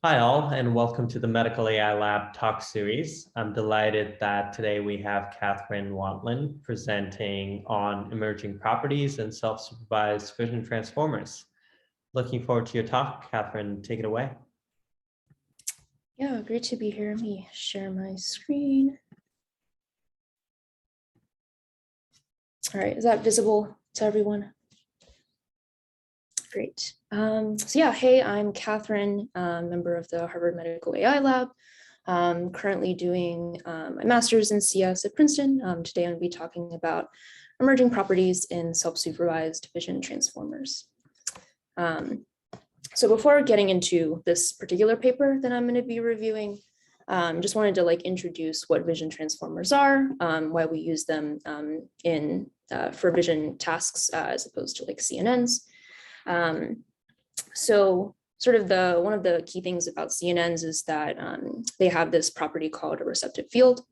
Hi all, and welcome to the Medical AI Lab talk series. I'm delighted that today we have Kathryn Wantlin presenting on emerging properties and self-supervised vision transformers. Looking forward to your talk. Kathryn, take it away. Yeah, great to be here. Let me share my screen. All right, is that visible to everyone? Great. So yeah, hey, I'm Kathryn, member of the Harvard Medical AI Lab. Currently doing my master's in CS at Princeton. Today I'm going to be talking about emerging properties in self-supervised vision transformers. So before getting into this particular paper that I'm going to be reviewing, just wanted to introduce what vision transformers are, why we use them for vision tasks as opposed to CNNs. So sort of one of the key things about CNNs is that they have this property called a receptive field,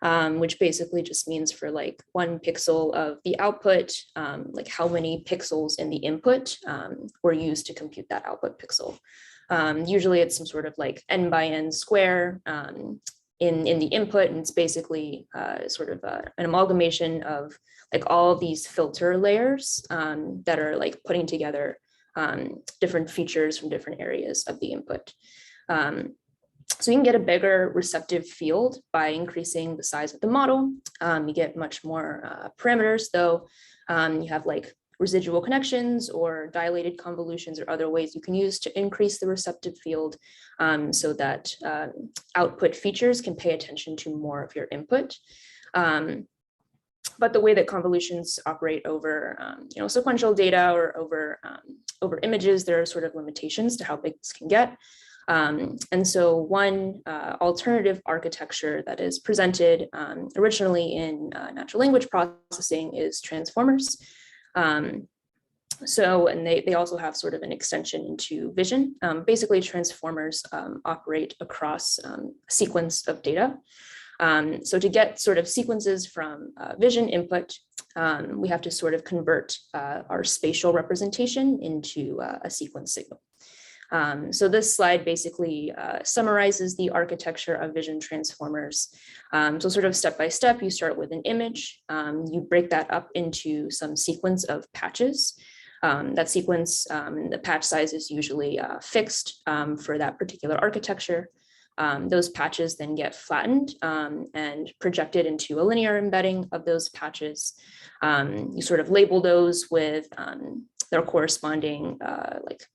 which basically just means for 1 pixel of the output, how many pixels in the input were used to compute that output pixel. Usually it's some sort of n by n square in the input, and it's basically sort of an amalgamation of all of these filter layers that are putting together different features from different areas of the input. So you can get a bigger receptive field by increasing the size of the model. You get much more parameters, though. You have residual connections or dilated convolutions or other ways you can use to increase the receptive field so that output features can pay attention to more of your input. But the way that convolutions operate over sequential data or over images, there are sort of limitations to how big this can get. And so one alternative architecture that is presented originally in natural language processing is transformers. And they also have sort of an extension into vision. Basically, transformers operate across a sequence of data. So to get sort of sequences from vision input, we have to sort of convert our spatial representation into a sequence signal. So this slide basically summarizes the architecture of vision transformers. So sort of step by step, you start with an image, you break that up into some sequence of patches. That sequence, the patch size is usually fixed for that particular architecture. Those patches then get flattened and projected into a linear embedding of those patches. You sort of label those with their corresponding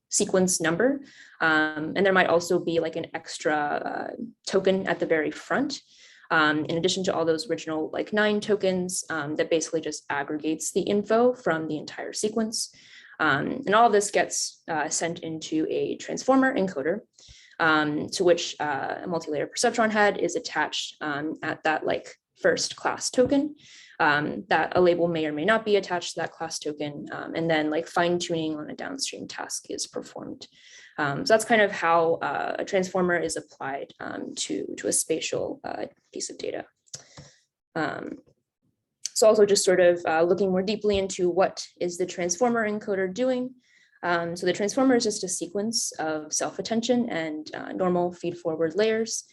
sequence number. And there might also be an extra token at the very front. In addition to all those original 9 tokens that basically just aggregates the info from the entire sequence. And all of this gets sent into a transformer encoder, to which a multi-layer perceptron head is attached at that first class token. That a label may or may not be attached to that class token, and then fine tuning on a downstream task is performed. So that's kind of how a transformer is applied to a spatial piece of data. So also just sort of looking more deeply into what is the transformer encoder doing. So the transformer is just a sequence of self-attention and normal feed-forward layers.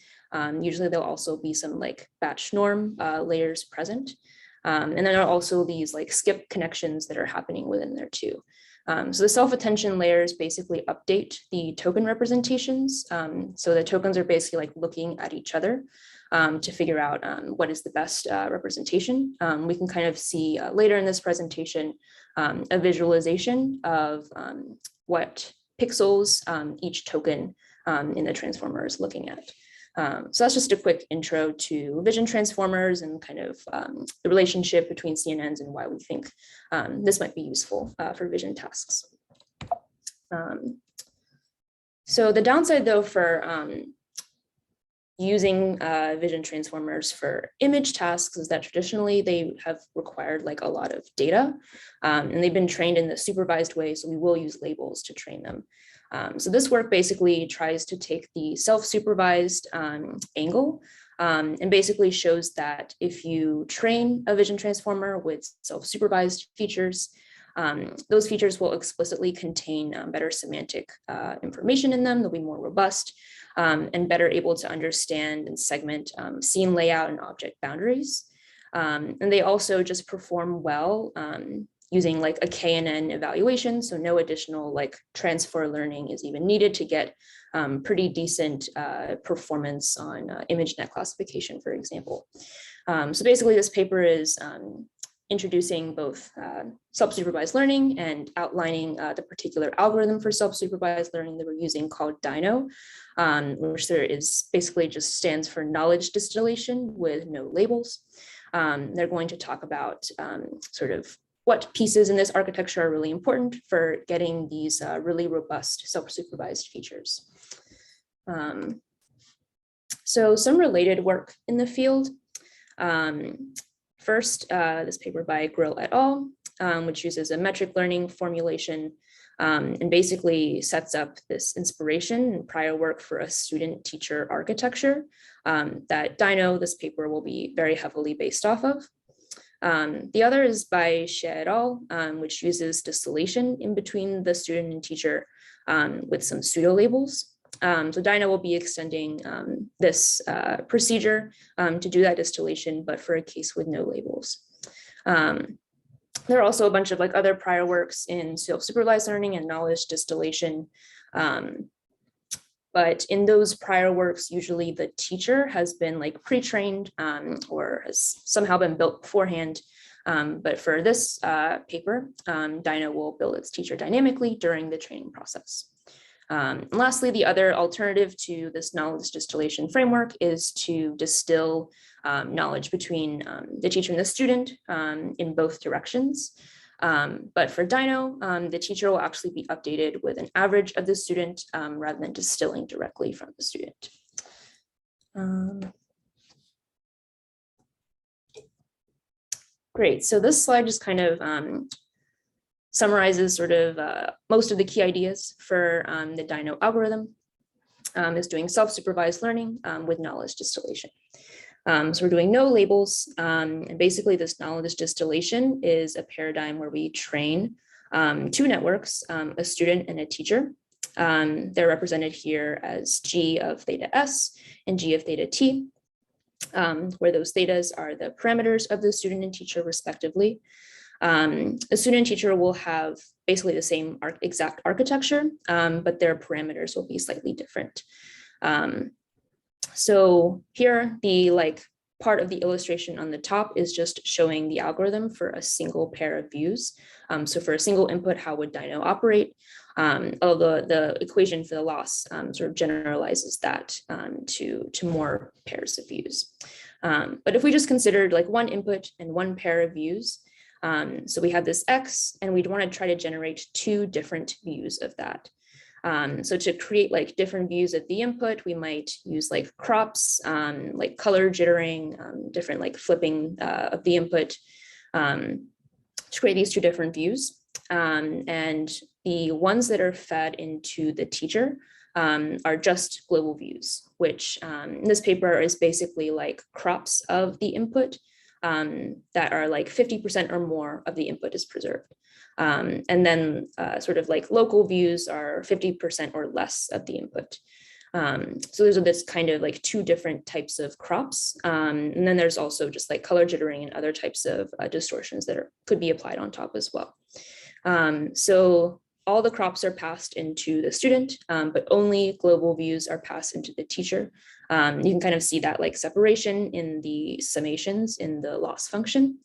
Usually there'll also be some batch norm layers present. And then there are also these skip connections that are happening within there too. So the self-attention layers basically update the token representations. So the tokens are basically looking at each other to figure out what is the best representation. We can kind of see later in this presentation a visualization of what pixels each token in the transformer is looking at. So that's just a quick intro to vision transformers and kind of the relationship between CNNs and why we think this might be useful for vision tasks. So the downside though for using vision transformers for image tasks is that traditionally they have required a lot of data and they've been trained in the supervised way, so we will use labels to train them. So this work basically tries to take the self-supervised angle and basically shows that if you train a vision transformer with self-supervised features, Those features will explicitly contain better semantic information in them. They'll be more robust and better able to understand and segment scene layout and object boundaries. And they also just perform well using like a KNN evaluation. So no additional like transfer learning is even needed to get pretty decent performance on ImageNet classification, for example. So basically this paper is introducing both self-supervised learning and outlining the particular algorithm for self-supervised learning that we're using called DINO, which there is basically just stands for knowledge distillation with no labels. They're going to talk about sort of what pieces in this architecture are really important for getting these really robust self-supervised features. So some related work in the field. First, this paper by Grill et al., which uses a metric learning formulation and basically sets up this inspiration and prior work for a student-teacher architecture that DINO, this paper, will be very heavily based off of. The other is by Xie et al., which uses distillation in between the student and teacher with some pseudo labels. So DINO will be extending this procedure to do that distillation, but for a case with no labels. There are also a bunch of like other prior works in self-supervised learning and knowledge distillation. But in those prior works, usually the teacher has been like pre-trained or has somehow been built beforehand. But for this paper, DINO will build its teacher dynamically during the training process. And lastly, the other alternative to this knowledge distillation framework is to distill knowledge between the teacher and the student in both directions. But for DINO, the teacher will actually be updated with an average of the student rather than distilling directly from the student. Great, so this slide just kind of summarizes sort of most of the key ideas for the DINO algorithm. Is doing self-supervised learning with knowledge distillation. So we're doing no labels, and basically this knowledge distillation is a paradigm where we train two networks, a student and a teacher. They're represented here as G of theta S and G of theta T, where those thetas are the parameters of the student and teacher respectively. A student and teacher will have basically the same exact architecture, but their parameters will be slightly different. So here, the part of the illustration on the top is just showing the algorithm for a single pair of views. So for a single input, how would DINO operate? Although the equation for the loss sort of generalizes that to more pairs of views. But if we just considered like one input and one pair of views, so we have this X and we'd want to try to generate two different views of that. So to create like different views of the input, we might use like crops, like color jittering, different like flipping of the input to create these two different views. And the ones that are fed into the teacher are just global views, which in this paper is basically like crops of the input that are like 50% or more of the input is preserved. And then sort of like local views are 50% or less of the input. So those are this kind of like two different types of crops. And then there's also just like color jittering and other types of distortions that could be applied on top as well. So all the crops are passed into the student, but only global views are passed into the teacher. You can kind of see that like separation in the summations in the loss function.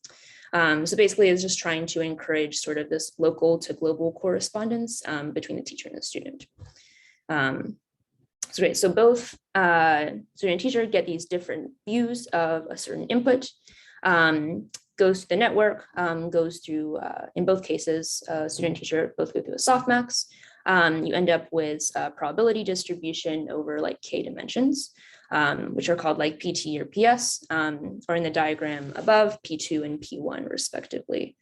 So basically it's just trying to encourage sort of this local to global correspondence between the teacher and the student. So great, so both student and teacher get these different views of a certain input, goes to the network, goes through, in both cases, student and teacher both go through a softmax. You end up with a probability distribution over like k dimensions, which are called like PT or PS, or in the diagram above, P2 and P1 respectively.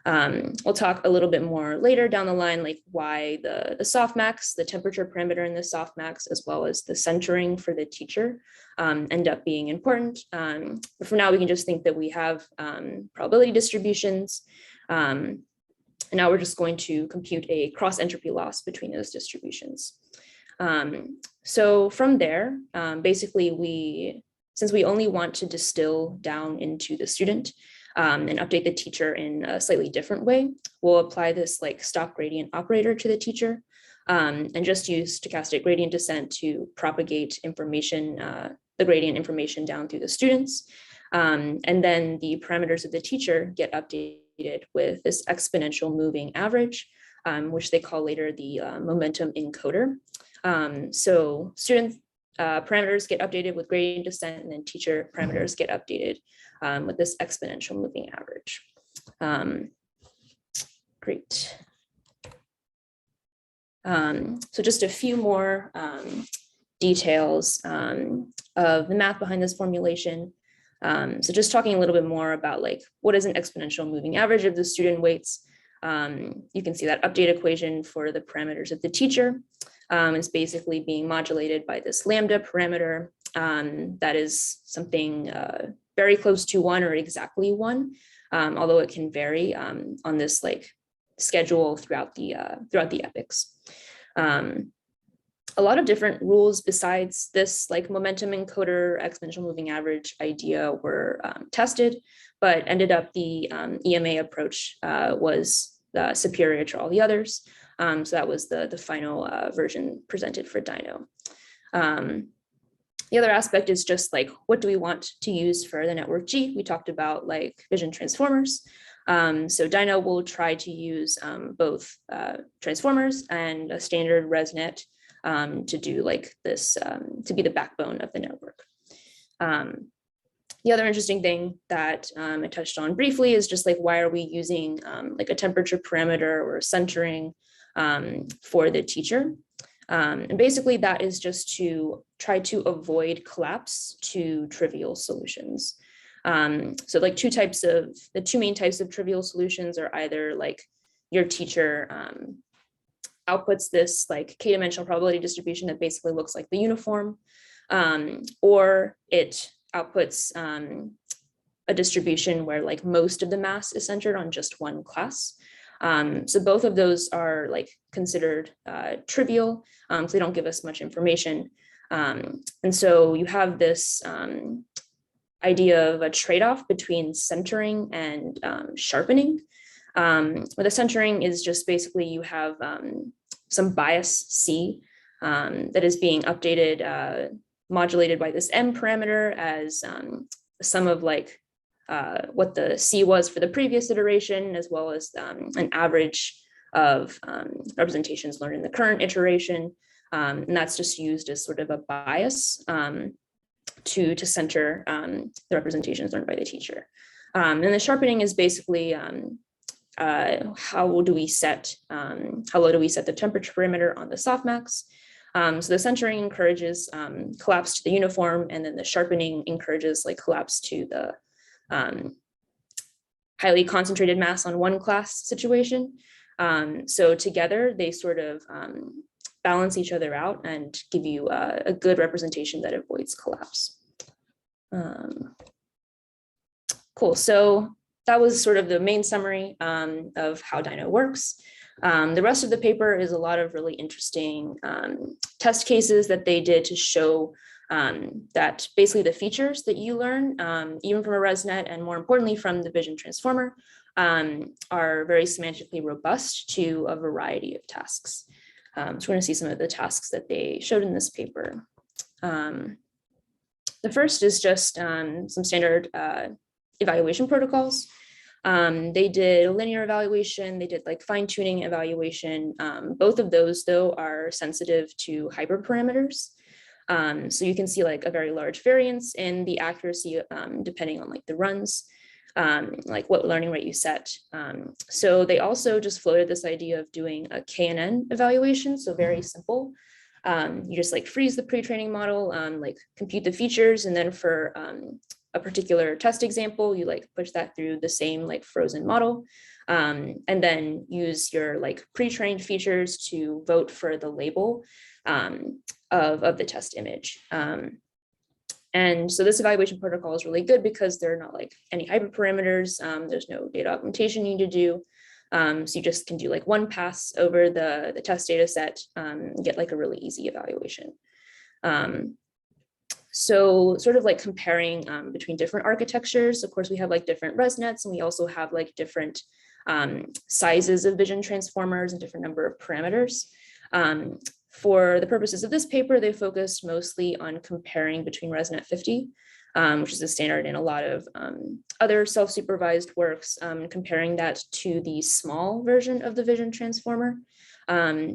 We'll talk a little bit more later down the line, like why the softmax, the temperature parameter in the softmax, as well as the centering for the teacher end up being important. But for now, we can just think that we have probability distributions. now we're just going to compute a cross entropy loss between those distributions. So from there, basically since we only want to distill down into the student and update the teacher in a slightly different way, we'll apply this like stock gradient operator to the teacher and just use stochastic gradient descent to propagate information, the gradient information down through the students. And then the parameters of the teacher get updated with this exponential moving average, which they call later the momentum encoder. So student parameters get updated with gradient descent, and then teacher parameters get updated with this exponential moving average. Great. So just a few more details of the math behind this formulation. So just talking a little bit more about like what is an exponential moving average of the student weights. You can see that update equation for the parameters of the teacher is basically being modulated by this lambda parameter that is something very close to 1 or exactly 1, although it can vary on this like schedule throughout the epochs. A lot of different rules besides this like momentum encoder exponential moving average idea were tested, but ended up the EMA approach was superior to all the others. So that was the final version presented for DINO. The other aspect is just like, what do we want to use for the network G? We talked about like vision transformers. So DINO will try to use both transformers and a standard ResNet to do like this, to be the backbone of the network. The other interesting thing that I touched on briefly is just like, why are we using like a temperature parameter or centering for the teacher? And basically that is just to try to avoid collapse to trivial solutions. So like the two main types of trivial solutions are either like your teacher outputs this like k-dimensional probability distribution that basically looks like the uniform, or it outputs a distribution where like most of the mass is centered on just one class. So both of those are like considered trivial, so they don't give us much information. And so you have this idea of a trade-off between centering and sharpening. Where the centering is just basically you have some bias C that is being updated, modulated by this M parameter as some of like what the C was for the previous iteration, as well as an average of representations learned in the current iteration. And that's just used as sort of a bias to center the representations learned by the teacher. And the sharpening is basically how low do we set the temperature parameter on the softmax. So the centering encourages collapse to the uniform, and then the sharpening encourages like collapse to the highly concentrated mass on one class situation. So together they sort of balance each other out and give you a good representation that avoids collapse. Cool, so that was sort of the main summary of how DINO works. The rest of the paper is a lot of really interesting test cases that they did to show that basically the features that you learn, even from a ResNet and more importantly from the vision transformer, are very semantically robust to a variety of tasks. So we're going to see some of the tasks that they showed in this paper. The first is just some standard evaluation protocols. They did a linear evaluation, they did like fine-tuning evaluation. Both of those though are sensitive to hyperparameters. So you can see like a very large variance in the accuracy depending on like the runs, like what learning rate you set. So they also just floated this idea of doing a KNN evaluation, so very simple. You just like freeze the pre-training model, like compute the features, and then for a particular test example, you like push that through the same like frozen model, and then use your like pre-trained features to vote for the label of the test image. And so this evaluation protocol is really good because there are not like any hyperparameters. There's no data augmentation you need to do. So you just can do like one pass over the test data set, get like a really easy evaluation. So sort of like comparing between different architectures, of course, we have like different ResNets, and we also have like different sizes of vision transformers and different number of parameters. For the purposes of this paper, they focused mostly on comparing between ResNet 50, which is a standard in a lot of other self-supervised works, comparing that to the small version of the vision transformer,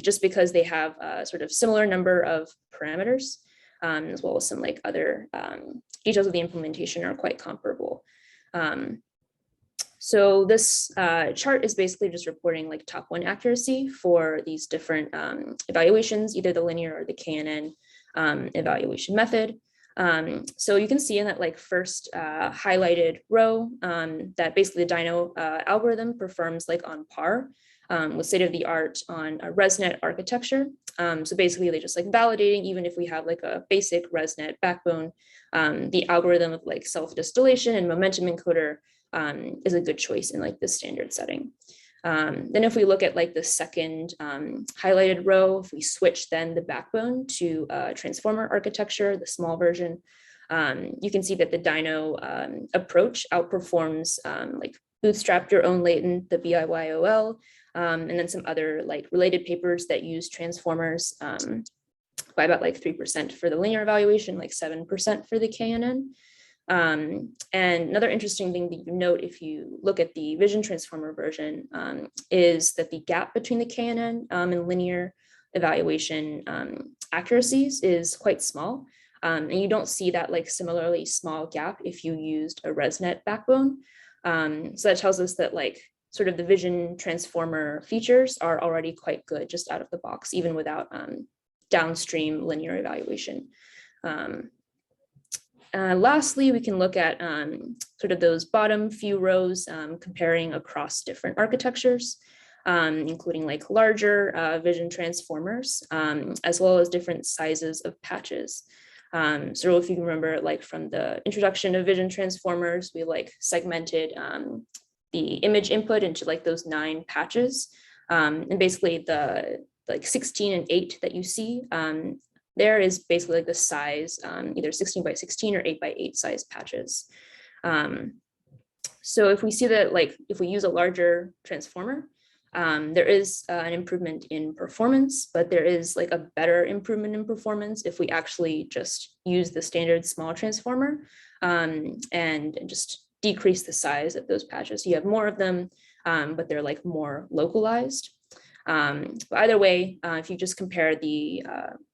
just because they have a sort of similar number of parameters, as well as some like other details of the implementation are quite comparable. So this chart is basically just reporting like top one accuracy for these different evaluations, either the linear or the KNN evaluation method. So you can see in that like first highlighted row that basically the DINO algorithm performs like on par with state of the art on a ResNet architecture. So basically they just like validating, even if we have like a basic ResNet backbone, the algorithm of like self-distillation and momentum encoder is a good choice in like the standard setting. Then if we look at like the second highlighted row, if we switch then the backbone to transformer architecture, the small version, you can see that the DINO approach outperforms like Bootstrap Your Own Latent, the BIYOL, and then some other like related papers that use transformers by about like 3% for the linear evaluation, like 7% for the KNN. And another interesting thing that you note if you look at the vision transformer version is that the gap between the KNN and linear evaluation accuracies is quite small. And you don't see that like similarly small gap if you used a ResNet backbone. So that tells us that like sort of the vision transformer features are already quite good just out of the box, even without downstream linear evaluation. Lastly, we can look at sort of those bottom few rows comparing across different architectures, including like larger vision transformers, as well as different sizes of patches. So if you remember, like from the introduction of vision transformers, we like segmented the image input into like those 9 patches. And basically the like 16 and 8 that you see, there is basically like the size, either 16 by 16 or 8 by 8 size patches. So if we see that, like if we use a larger transformer, there is an improvement in performance, but there is like a better improvement in performance if we actually just use the standard small transformer and just decrease the size of those patches. You have more of them, but they're like more localized. But either way, if you just compare the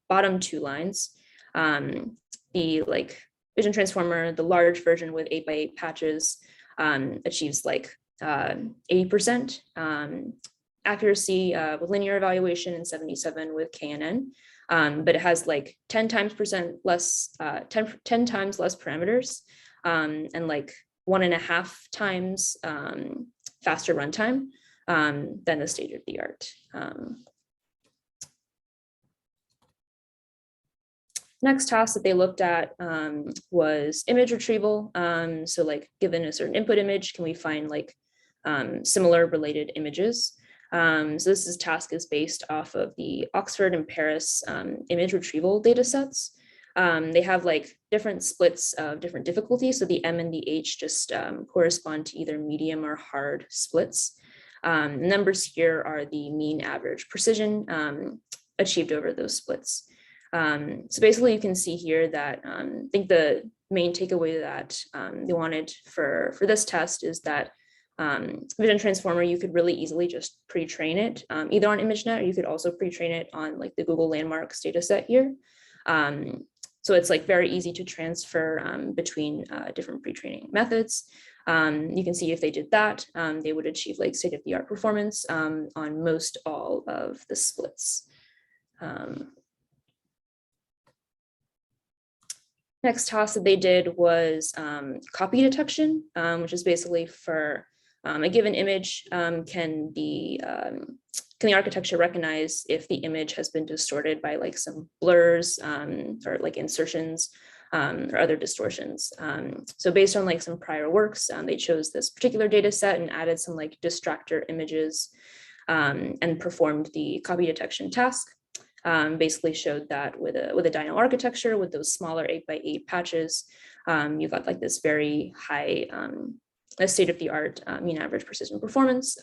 bottom 2 lines, the like vision transformer, the large version with 8 by 8 patches achieves like 80% accuracy with linear evaluation and 77 with KNN, but it has like 10 times less parameters and like 1.5 times faster runtime than the state of the art. Next task that they looked at was image retrieval. So like given a certain input image, can we find like similar related images? So this task is based off of the Oxford and Paris image retrieval data sets. They have like different splits of different difficulties. So the M and the H just correspond to either medium or hard splits. Numbers here are the mean, average, precision achieved over those splits. So basically you can see here that I think the main takeaway that they wanted for this test is that vision transformer, you could really easily just pre-train it either on ImageNet, or you could also pre-train it on like the Google Landmarks data set here. So it's like very easy to transfer between different pre-training methods. You can see if they did that, they would achieve like state-of-the-art performance on most all of the splits. Next task that they did was copy detection, which is basically for a given image, can the architecture recognize if the image has been distorted by like some blurs or like insertions or other distortions. So based on like some prior works, they chose this particular data set and added some like distractor images and performed the copy detection task. Basically showed that with a DINO architecture with those smaller 8x8 patches, you got like this very high state-of-the-art mean average precision performance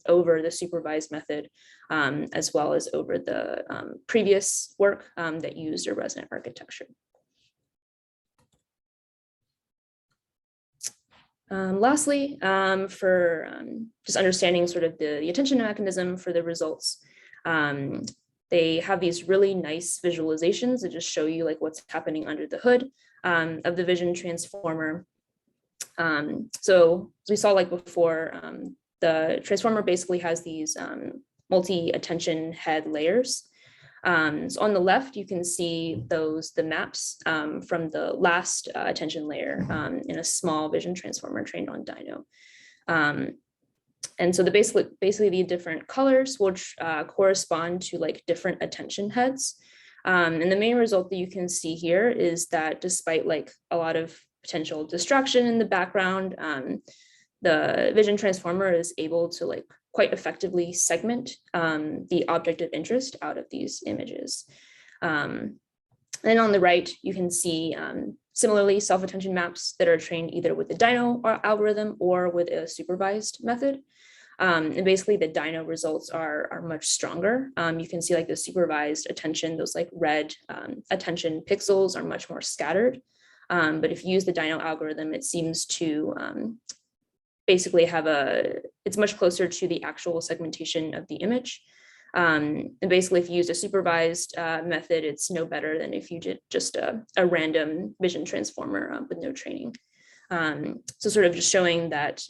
over the supervised method, as well as over the previous work that used a resonant architecture. Lastly, for just understanding sort of the attention mechanism for the results, they have these really nice visualizations that just show you like what's happening under the hood of the vision transformer. So as we saw like before, the transformer basically has these multi-attention head layers. So on the left, you can see the maps from the last attention layer in a small vision transformer trained on DINO. And so basically the different colors will correspond to like different attention heads. And the main result that you can see here is that despite like a lot of potential distraction in the background, the vision transformer is able to like quite effectively segment the object of interest out of these images. And on the right, you can see similarly self-attention maps that are trained either with the DINO algorithm or with a supervised method. And basically the DINO results are much stronger. You can see like the supervised attention, those like red attention pixels are much more scattered. But if you use the DINO algorithm, it seems to basically it's much closer to the actual segmentation of the image. And basically if you use a supervised method, it's no better than if you did just a random vision transformer with no training. So sort of just showing that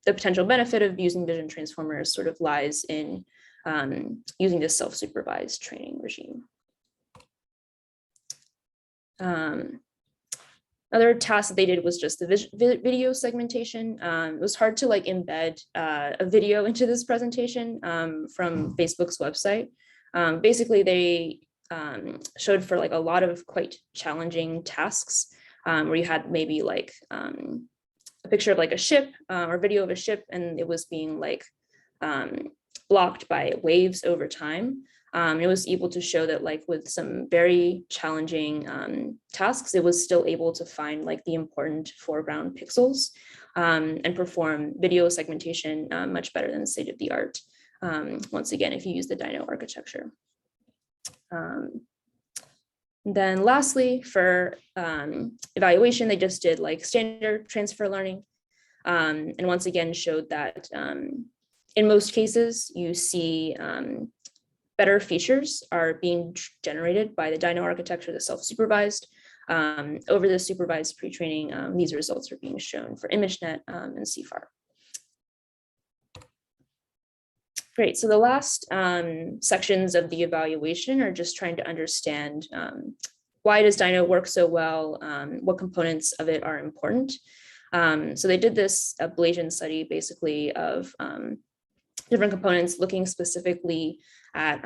the potential benefit of using vision transformers sort of lies in using this self-supervised training regime. Another task that they did was just the video segmentation. It was hard to like embed a video into this presentation from Facebook's website. Basically, they showed for like a lot of quite challenging tasks where you had maybe like a picture of like a ship or video of a ship, and it was being like blocked by waves over time. It was able to show that like with some very challenging tasks, it was still able to find like the important foreground pixels and perform video segmentation much better than the state of the art. Once again, if you use the DINO architecture. Then lastly, for evaluation, they just did like standard transfer learning. And once again showed that in most cases, you see better features are being generated by the DINO architecture, the self-supervised. Over the supervised pre-training, these results are being shown for ImageNet and CFAR. Great, so the last sections of the evaluation are just trying to understand why does DINO work so well, what components of it are important. So they did this ablation study basically of different components looking specifically at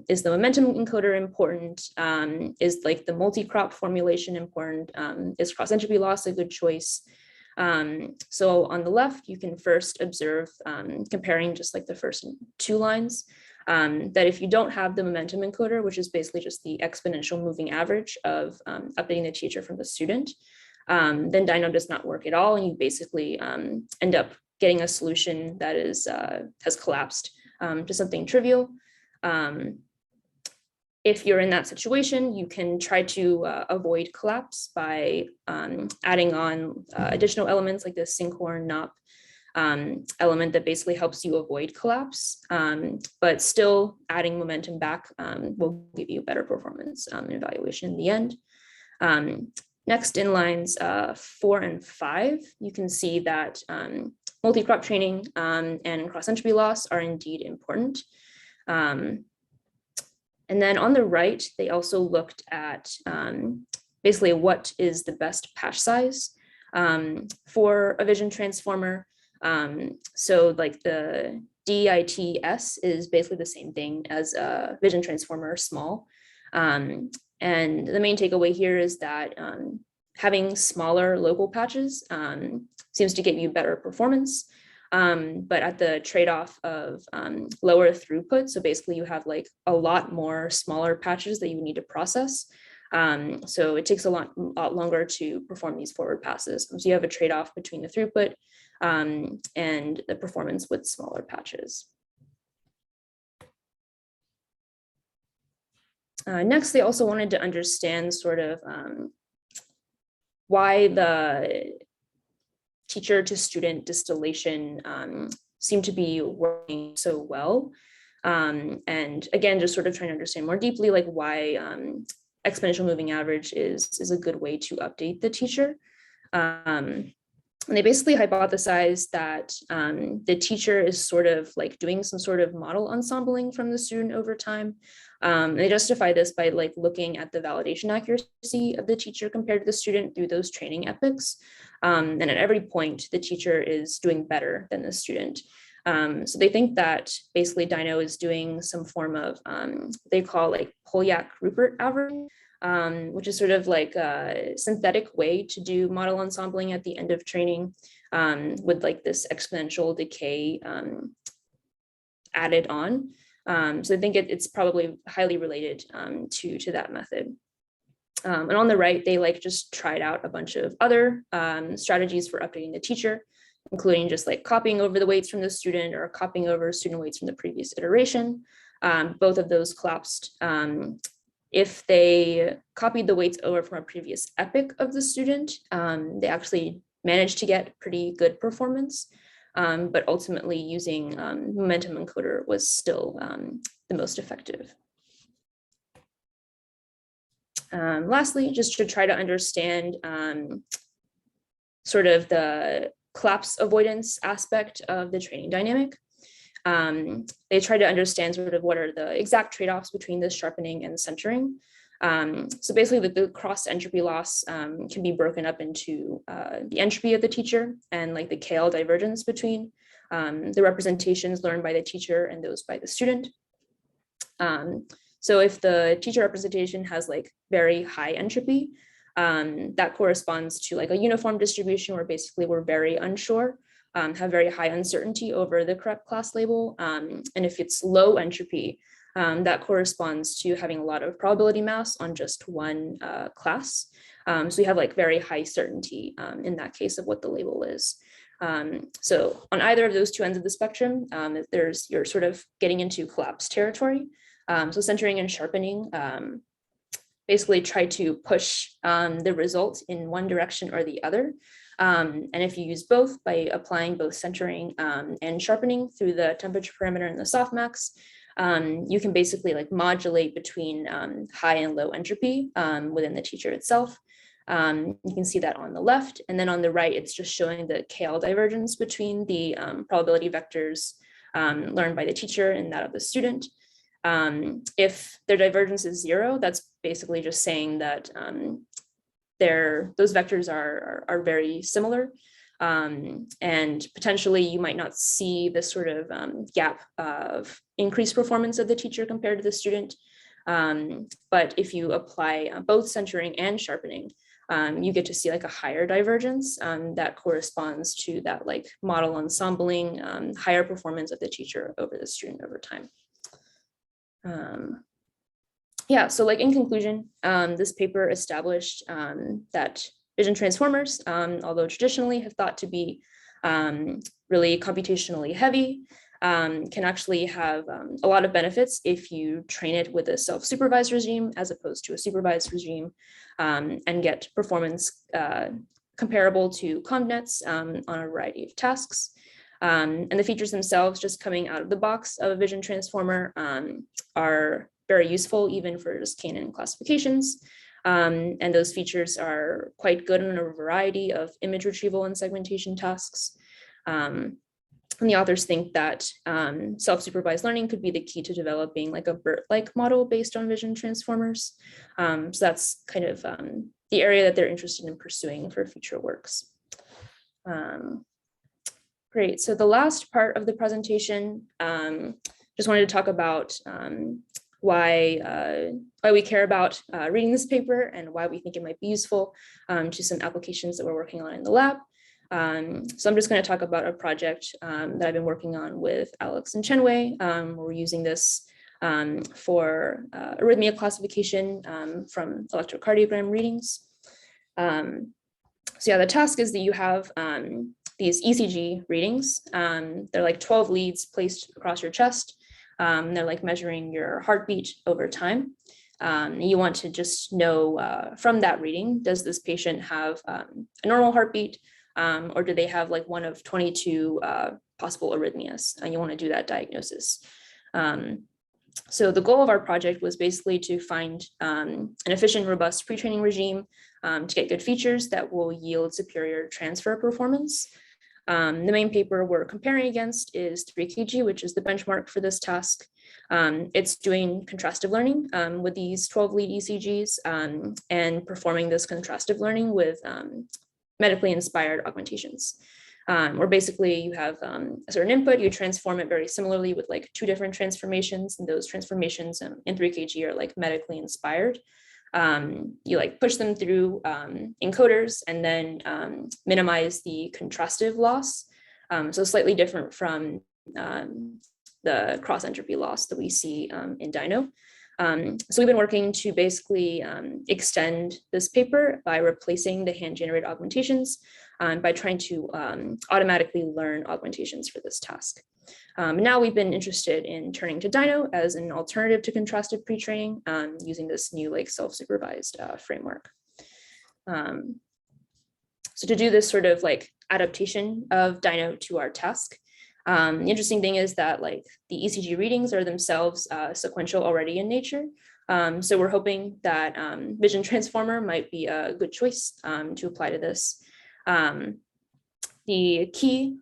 is the momentum encoder important, is like the multi-crop formulation important, is cross entropy loss a good choice. So on the left, you can first observe, comparing just like the first two lines, that if you don't have the momentum encoder, which is basically just the exponential moving average of updating the teacher from the student, then DINO does not work at all, and you basically end up getting a solution that is has collapsed to something trivial. If you're in that situation, you can try to avoid collapse by adding on additional elements like the Sinkhorn NOP element that basically helps you avoid collapse, but still adding momentum back will give you better performance evaluation in the end. Next, in lines 4 and 5, you can see that multi-crop training and cross entropy loss are indeed important. And then on the right, they also looked at basically what is the best patch size for a vision transformer. So like the DITS is basically the same thing as a vision transformer small. And the main takeaway here is that having smaller local patches seems to get you better performance, but at the trade-off of lower throughput. So basically you have like a lot more smaller patches that you need to process. So it takes a lot longer to perform these forward passes. So you have a trade-off between the throughput and the performance with smaller patches. Next, they also wanted to understand sort of why the teacher to student distillation seemed to be working so well. And again, just sort of trying to understand more deeply, like why exponential moving average is a good way to update the teacher. And they basically hypothesized that the teacher is sort of like doing some sort of model ensembling from the student over time. They justify this by like looking at the validation accuracy of the teacher compared to the student through those training epochs. And at every point, the teacher is doing better than the student. So they think that basically DINO is doing some form of, they call like Polyak-Rupert averaging, which is sort of like a synthetic way to do model ensembling at the end of training with like this exponential decay added on. So I think it's probably highly related to that method. And on the right, they like just tried out a bunch of other strategies for updating the teacher, including just like copying over the weights from the student or copying over student weights from the previous iteration. Both of those collapsed. If they copied the weights over from a previous epoch of the student, they actually managed to get pretty good performance, but ultimately using momentum encoder was still the most effective. Lastly, just to try to understand sort of the collapse avoidance aspect of the training dynamic. They try to understand sort of what are the exact trade-offs between the sharpening and centering. So basically the cross entropy loss can be broken up into the entropy of the teacher and like the KL divergence between the representations learned by the teacher and those by the student. So if the teacher representation has like very high entropy, that corresponds to like a uniform distribution where basically we're very unsure, have very high uncertainty over the correct class label. And if it's low entropy, that corresponds to having a lot of probability mass on just one class. So we have like very high certainty in that case of what the label is. So on either of those two ends of the spectrum, you're sort of getting into collapse territory. So centering and sharpening basically try to push the result in one direction or the other. And if you use both by applying both centering and sharpening through the temperature parameter and the softmax, you can basically like modulate between high and low entropy within the teacher itself. You can see that on the left, and then on the right, it's just showing the KL divergence between the probability vectors learned by the teacher and that of the student. If their divergence is 0, that's basically just saying that those vectors are very similar. And potentially you might not see this sort of gap of increased performance of the teacher compared to the student. But if you apply both centering and sharpening, you get to see like a higher divergence that corresponds to that like model ensembling, higher performance of the teacher over the student over time. Yeah, so like in conclusion, this paper established that vision transformers, although traditionally have thought to be really computationally heavy, can actually have a lot of benefits if you train it with a self-supervised regime as opposed to a supervised regime, and get performance comparable to ConvNets on a variety of tasks. And the features themselves just coming out of the box of a vision transformer are very useful even for just K-NN classifications. And those features are quite good on a variety of image retrieval and segmentation tasks. And the authors think that self-supervised learning could be the key to developing like a BERT-like model based on vision transformers. So that's kind of the area that they're interested in pursuing for future works. Great, so the last part of the presentation, just wanted to talk about why we care about reading this paper and why we think it might be useful to some applications that we're working on in the lab. So I'm just going to talk about a project that I've been working on with Alex and Chenwei. We're using this for arrhythmia classification from electrocardiogram readings. So yeah, the task is that you have these ECG readings. They're like 12 leads placed across your chest. They're like measuring your heartbeat over time. You want to just know from that reading, does this patient have a normal heartbeat, or do they have like one of 22 possible arrhythmias? And you want to do that diagnosis. So the goal of our project was basically to find an efficient, robust pre-training regime to get good features that will yield superior transfer performance. The main paper we're comparing against is 3kg, which is the benchmark for this task. It's doing contrastive learning with these 12 lead ECGs and performing this contrastive learning with medically inspired augmentations. Where basically you have a certain input, you transform it very similarly with like 2 different transformations, and those transformations in 3kg are like medically inspired. You like push them through encoders and then minimize the contrastive loss. So slightly different from the cross entropy loss that we see in DINO. So we've been working to basically extend this paper by replacing the hand-generated augmentations by trying to automatically learn augmentations for this task. Now we've been interested in turning to DINO as an alternative to contrastive pre-training using this new like self-supervised framework. So to do this sort of like adaptation of DINO to our task, the interesting thing is that like the ECG readings are themselves sequential already in nature. So we're hoping that Vision Transformer might be a good choice to apply to this. The key,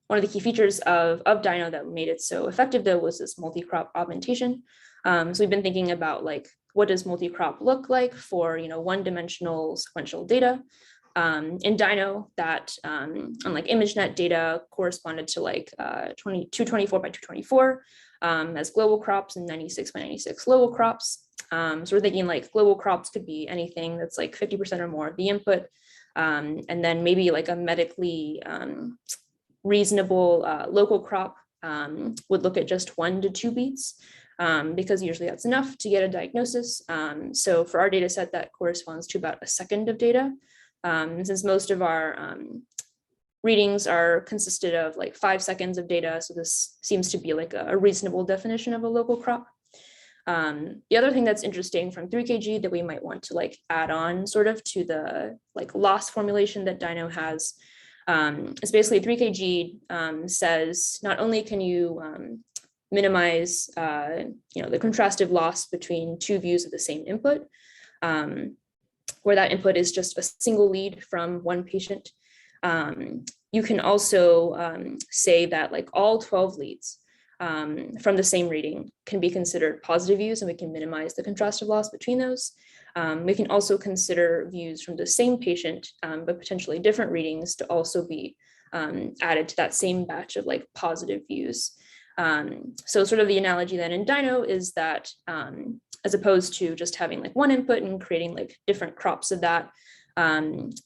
one of the key features of DINO that made it so effective though was this multi-crop augmentation. So we've been thinking about like, what does multi-crop look like for, one-dimensional sequential data? In DINO, that on like ImageNet data corresponded to like 224 by 224 as global crops and 96 by 96 local crops. So we're thinking like global crops could be anything that's like 50% or more of the input, and then maybe like a medically reasonable local crop would look at just 1 to 2 beats, because usually that's enough to get a diagnosis. So for our data set, that corresponds to about a second of data. Since most of our readings are consisted of like 5 seconds of data, so this seems to be like a reasonable definition of a local crop. The other thing that's interesting from 3kg that we might want to like add on sort of to the like loss formulation that DINO has is basically 3kg says not only can you minimize the contrastive loss between 2 views of the same input, where that input is just a single lead from 1 patient. You can also say that like all 12 leads from the same reading can be considered positive views, and we can minimize the contrastive loss between those. We can also consider views from the same patient, but potentially different readings to also be added to that same batch of like positive views. So sort of the analogy then in DINO is that as opposed to just having like 1 input and creating like different crops of that,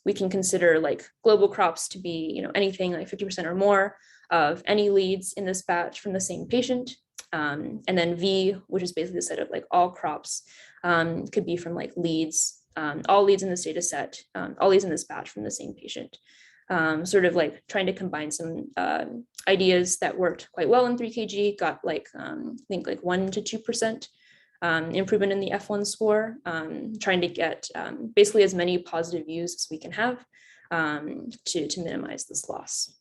we can consider like global crops to be anything like 50% or more of any leads in this batch from the same patient. And then V, which is basically the set of like all crops, could be from like leads, all leads in this data set, all leads in this batch from the same patient. Sort of like trying to combine some ideas that worked quite well in 3kg, got like, I think like 1 to 2% improvement in the F1 score, trying to get basically as many positive views as we can have to minimize this loss.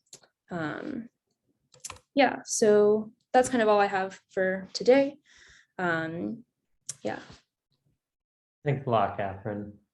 Yeah, so that's kind of all I have for today. Yeah. Thanks a lot, Kathryn.